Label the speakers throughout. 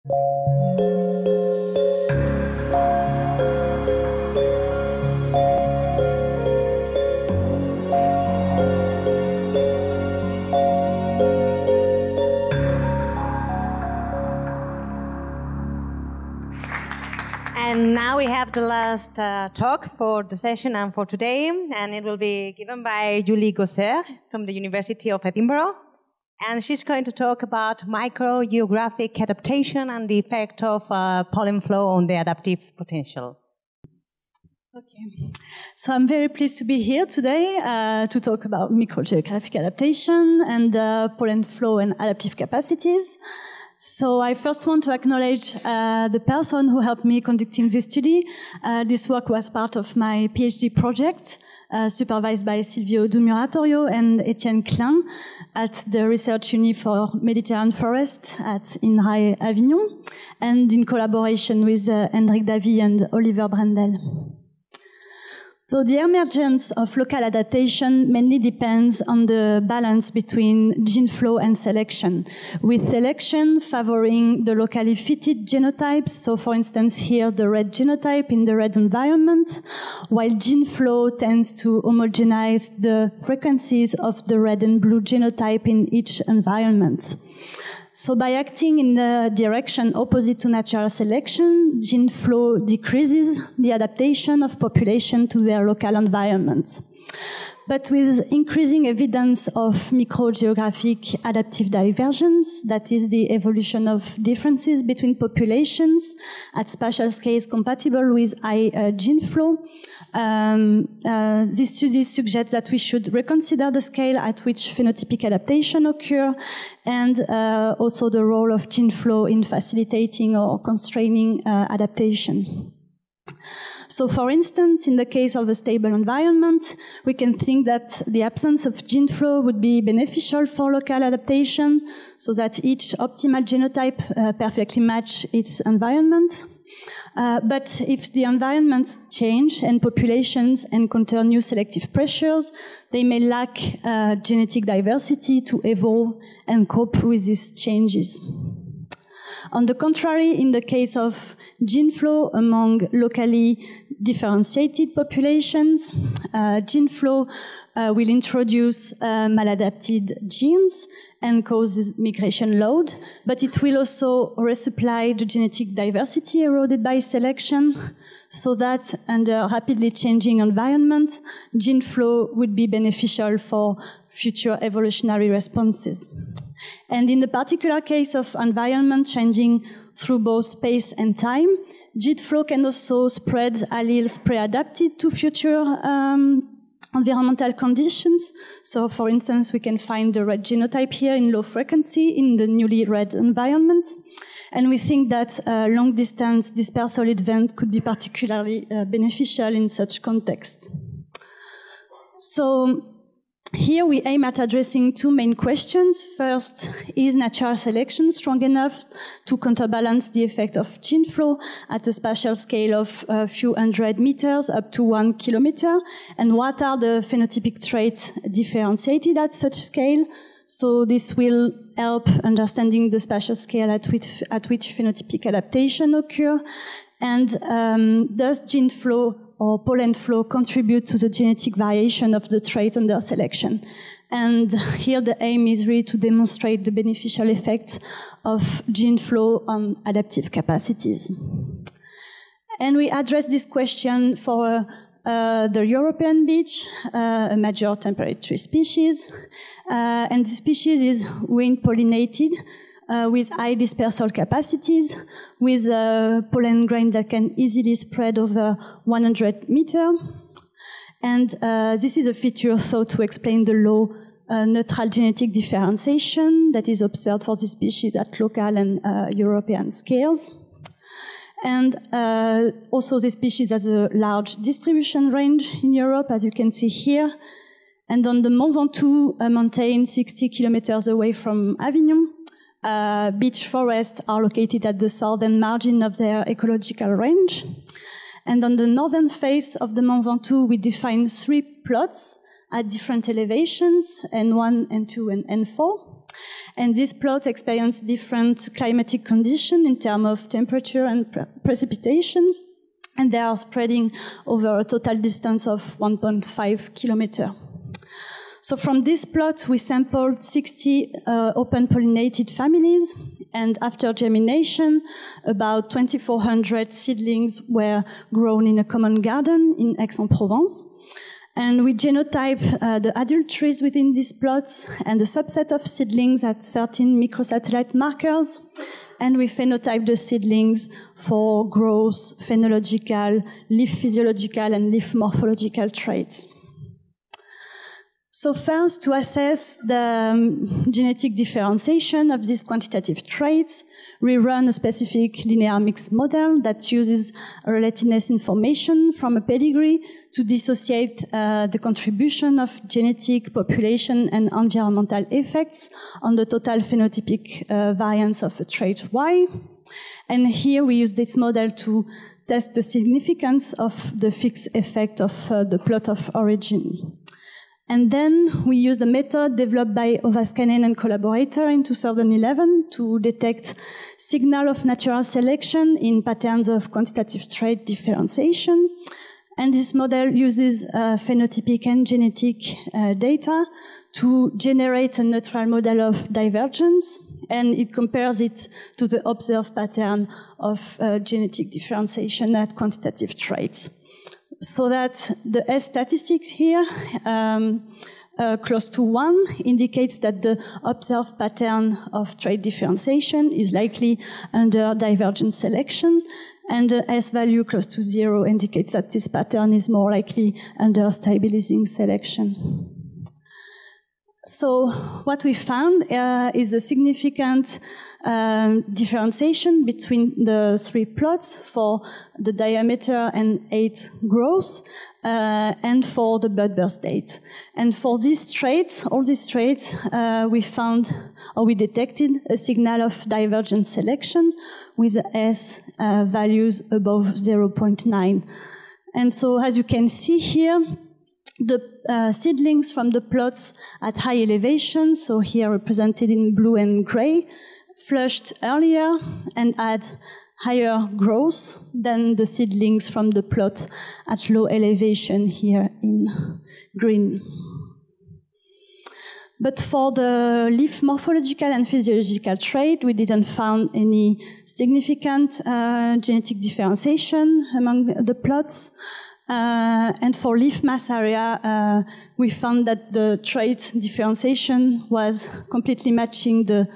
Speaker 1: And now we have the last talk for the session and for today, and it will be given by Julie Gosser from the University of Edinburgh. And she's going to talk about microgeographic adaptation and the effect of pollen flow on the adaptive potential.
Speaker 2: Okay, so I'm very pleased to be here today to talk about microgeographic adaptation and pollen flow and adaptive capacities. So I first want to acknowledge the person who helped me conducting this study. This work was part of my PhD project, supervised by Silvio Dumuratorio and Etienne Klein at the Research Unit for Mediterranean Forest at INRAE Avignon, and in collaboration with Hendrik Davy and Oliver Brendel. So the emergence of local adaptation mainly depends on the balance between gene flow and selection, with selection favoring the locally fitted genotypes, so for instance here the red genotype in the red environment, while gene flow tends to homogenize the frequencies of the red and blue genotype in each environment. So by acting in the direction opposite to natural selection, gene flow decreases the adaptation of population to their local environments. But with increasing evidence of microgeographic adaptive divergence, that is the evolution of differences between populations at spatial scales compatible with high gene flow, these studies suggest that we should reconsider the scale at which phenotypic adaptation occur, and also the role of gene flow in facilitating or constraining adaptation. So for instance, in the case of a stable environment, we can think that the absence of gene flow would be beneficial for local adaptation, so that each optimal genotype perfectly match its environment. But if the environments change and populations encounter new selective pressures, they may lack genetic diversity to evolve and cope with these changes. On the contrary, in the case of gene flow among locally differentiated populations, gene flow will introduce maladapted genes and cause migration load, but it will also resupply the genetic diversity eroded by selection, so that under rapidly changing environments, gene flow would be beneficial for future evolutionary responses. And in the particular case of environment changing through both space and time, gene flow can also spread alleles pre-adapted to future environmental conditions. So, for instance, we can find the red genotype here in low frequency in the newly red environment. And we think that long-distance dispersal event could be particularly beneficial in such context. So, here we aim at addressing two main questions. First, is natural selection strong enough to counterbalance the effect of gene flow at a spatial scale of a few hundred meters up to 1 kilometer? And what are the phenotypic traits differentiated at such scale? So this will help understanding the spatial scale at which phenotypic adaptation occur. And does gene flow or pollen flow contribute to the genetic variation of the trait under selection? And here the aim is really to demonstrate the beneficial effects of gene flow on adaptive capacities. And we address this question for the European beech, a major temperate species. And this species is wind-pollinated, with high dispersal capacities, with pollen grain that can easily spread over 100 meters. And this is a feature thought to explain the low neutral genetic differentiation that is observed for this species at local and European scales. And also this species has a large distribution range in Europe, as you can see here. And on the Mont Ventoux mountain, 60 kilometers away from Avignon, beech forests are located at the southern margin of their ecological range. And on the northern face of the Mont Ventoux, we define 3 plots at different elevations, N1, N2, and N4. And these plots experience different climatic conditions in terms of temperature and precipitation, and they are spreading over a total distance of 1.5 kilometers. So from this plot, we sampled 60 open pollinated families, and after germination, about 2,400 seedlings were grown in a common garden in Aix-en-Provence. And we genotype the adult trees within these plots and a subset of seedlings at 13 microsatellite markers. And we phenotype the seedlings for growth, phenological, leaf physiological, and leaf morphological traits. So first, to assess the genetic differentiation of these quantitative traits, we run a specific linear mix model that uses relatiness information from a pedigree to dissociate the contribution of genetic, population, and environmental effects on the total phenotypic variance of a trait Y. And here we use this model to test the significance of the fixed effect of the plot of origin. And then we used a method developed by Ovaskainen and collaborator in 2011 to detect signal of natural selection in patterns of quantitative trait differentiation. And this model uses phenotypic and genetic data to generate a neutral model of divergence, and it compares it to the observed pattern of genetic differentiation at quantitative traits. So that the S statistics here, close to 1, indicates that the observed pattern of trait differentiation is likely under divergent selection, and the S value close to 0 indicates that this pattern is more likely under stabilizing selection. So what we found is a significant differentiation between the 3 plots for the diameter and 8 growth and for the bud burst date. And for these traits, all these traits, we found or we detected a signal of divergent selection with S values above 0.9. And so as you can see here, the seedlings from the plots at high elevation, so here represented in blue and gray, flushed earlier and had higher growth than the seedlings from the plot at low elevation here in green. But for the leaf morphological and physiological trait, we didn't find any significant genetic differentiation among the plots. And for leaf mass area, we found that the trait differentiation was completely matching the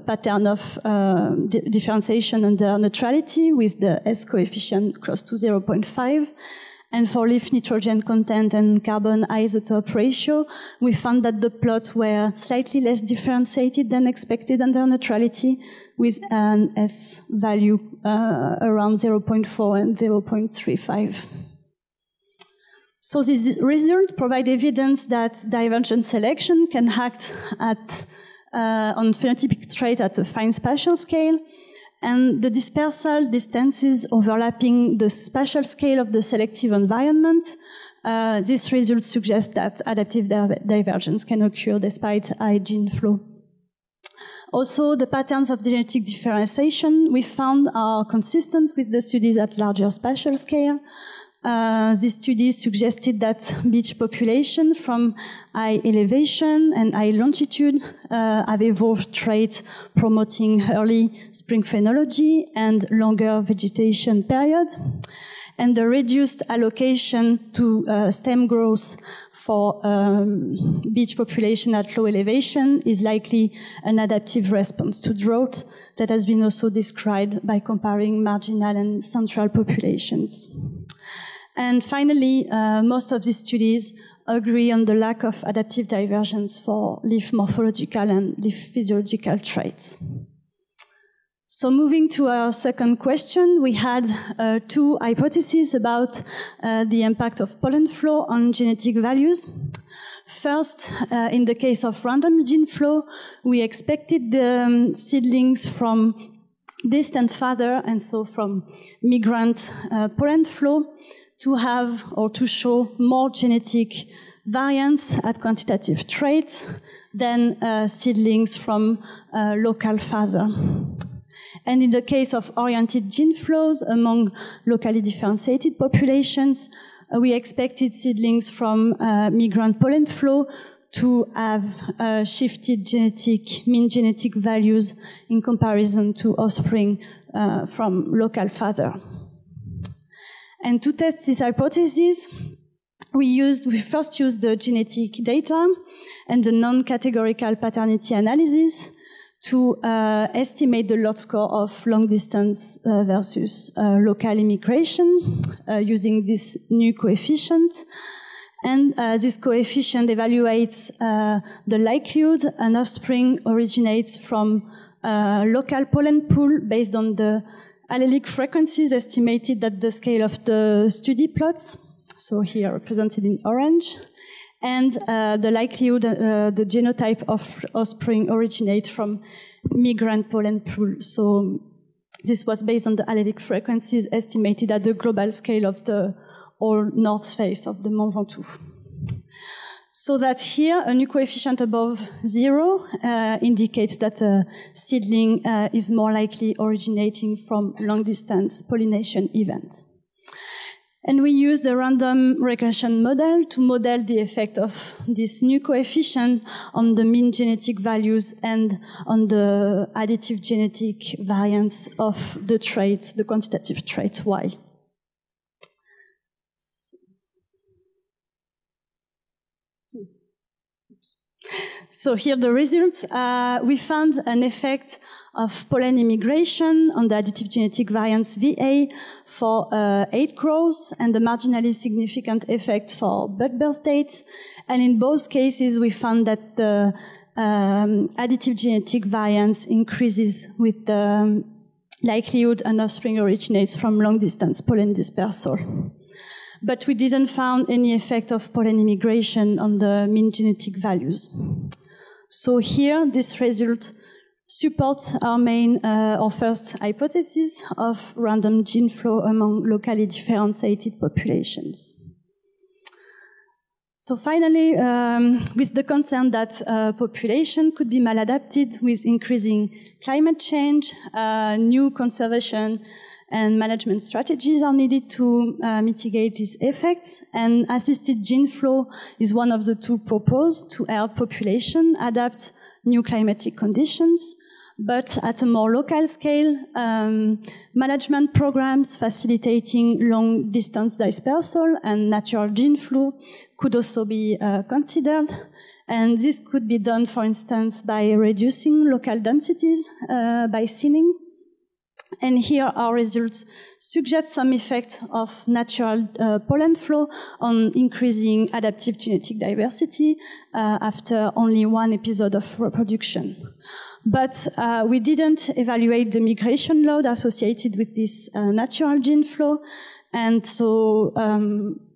Speaker 2: pattern of differentiation under neutrality with the S coefficient close to 0.5. And for leaf nitrogen content and carbon isotope ratio, we found that the plots were slightly less differentiated than expected under neutrality, with an S value around 0.4 and 0.35. So this result provide evidence that divergent selection can act on phenotypic trait at a fine spatial scale, and the dispersal distances overlapping the spatial scale of the selective environment. This result suggests that adaptive divergence can occur despite high gene flow. Also, the patterns of genetic differentiation we found are consistent with the studies at larger spatial scale. These studies suggested that beech population from high elevation and high longitude have evolved traits promoting early spring phenology and longer vegetation period. And the reduced allocation to stem growth for beech population at low elevation is likely an adaptive response to drought that has been also described by comparing marginal and central populations. And finally, most of these studies agree on the lack of adaptive divergence for leaf morphological and leaf physiological traits. So moving to our second question, we had 2 hypotheses about the impact of pollen flow on genetic values. First, in the case of random gene flow, we expected the seedlings from distant father, and so from migrant pollen flow, to have or to show more genetic variants at quantitative traits than seedlings from local father. And in the case of oriented gene flows among locally differentiated populations, we expected seedlings from migrant pollen flow to have shifted mean genetic values in comparison to offspring from local father. And to test this hypothesis, we first used the genetic data and the non-categorical paternity analysis to estimate the lot score of long distance versus local immigration using this new coefficient. And this coefficient evaluates the likelihood an offspring originates from a local pollen pool based on the allelic frequencies estimated at the scale of the study plots, so here represented in orange, and the likelihood the genotype of offspring originate from migrant pollen pool. So this was based on the allelic frequencies estimated at the global scale of the whole north face of the Mont Ventoux. So that here, a new coefficient above 0 indicates that a seedling is more likely originating from long-distance pollination event. And we used a random regression model to model the effect of this new coefficient on the mean genetic values and on the additive genetic variance of the trait, the quantitative trait Y. So here the results. We found an effect of pollen immigration on the additive genetic variance VA for 8 growth and a marginally significant effect for bud burst date. And in both cases, we found that the additive genetic variance increases with the likelihood an offspring originates from long-distance pollen dispersal. But we didn't find any effect of pollen immigration on the mean genetic values. So here, this result supports our first hypothesis of random gene flow among locally differentiated populations. So finally, with the concern that population could be maladapted with increasing climate change, new conservation and management strategies are needed to mitigate these effects, and assisted gene flow is one of the tools proposed to help population adapt new climatic conditions. But at a more local scale, management programs facilitating long-distance dispersal and natural gene flow could also be considered. And this could be done, for instance, by reducing local densities by seeding. And here our results suggest some effect of natural pollen flow on increasing adaptive genetic diversity after only one episode of reproduction. But we didn't evaluate the migration load associated with this natural gene flow, and so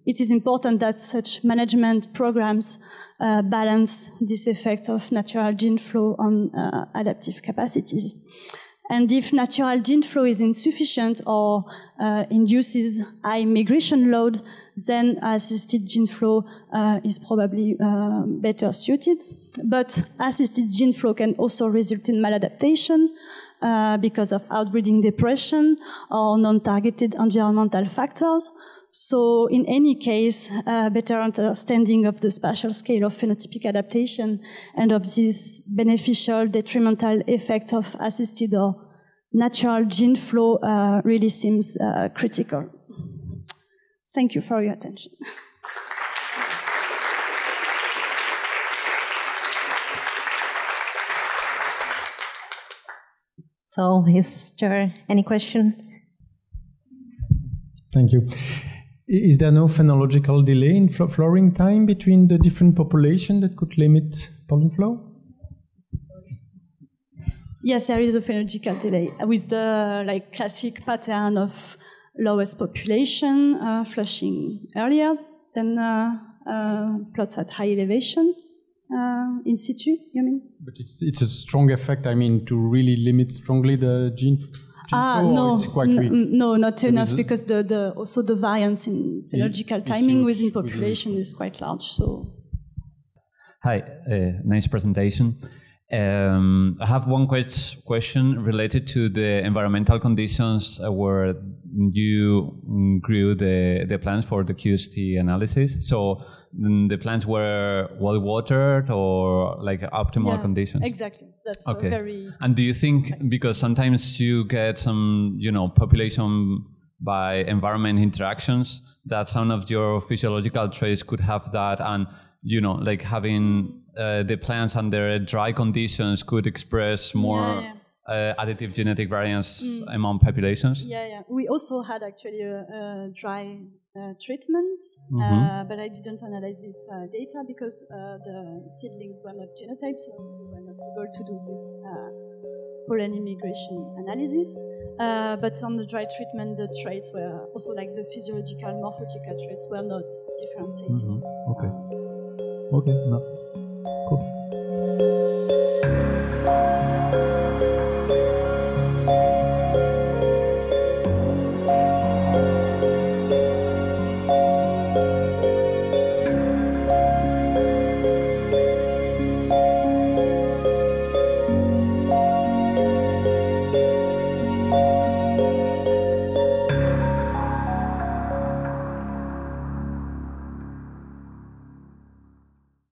Speaker 2: it is important that such management programs balance this effect of natural gene flow on adaptive capacities. And if natural gene flow is insufficient or induces high migration load, then assisted gene flow is probably better suited. But assisted gene flow can also result in maladaptation because of outbreeding depression or non-targeted environmental factors. So in any case, better understanding of the spatial scale of phenotypic adaptation and of this beneficial detrimental effect of assisted or natural gene flow really seems critical. Thank you for your attention.
Speaker 1: So is there any question?
Speaker 3: Thank you. Is there no phenological delay in flowering time between the different populations that could limit pollen flow?
Speaker 2: Yes, there is a phenological delay with the classic pattern of lowest population flushing earlier than plots at high elevation in situ, you mean?
Speaker 3: But it's a strong effect, I mean, to really limit strongly the gene flow?
Speaker 2: No,
Speaker 3: it's quite weak?
Speaker 2: No, not enough, because also the variance in phenological timing within population is quite large. So
Speaker 4: Hi, nice presentation. I have one question related to the environmental conditions where you grew the plants for the QST analysis. So the plants were well watered or like optimal conditions?
Speaker 2: Exactly. That's
Speaker 4: okay.
Speaker 2: Very.
Speaker 4: And do you think, because sometimes you get some, population by environment interactions, that some of your physiological traits could have that, and like having the plants under dry conditions could express more additive genetic variance among populations?
Speaker 2: Yeah. We also had actually a dry treatment, but I didn't analyze this data because the seedlings were not genotyped, so we were not able to do this pollen immigration analysis. But on the dry treatment, the traits were also like the physiological, morphological traits were not differentiated.
Speaker 4: Okay. Okay, no. Cool.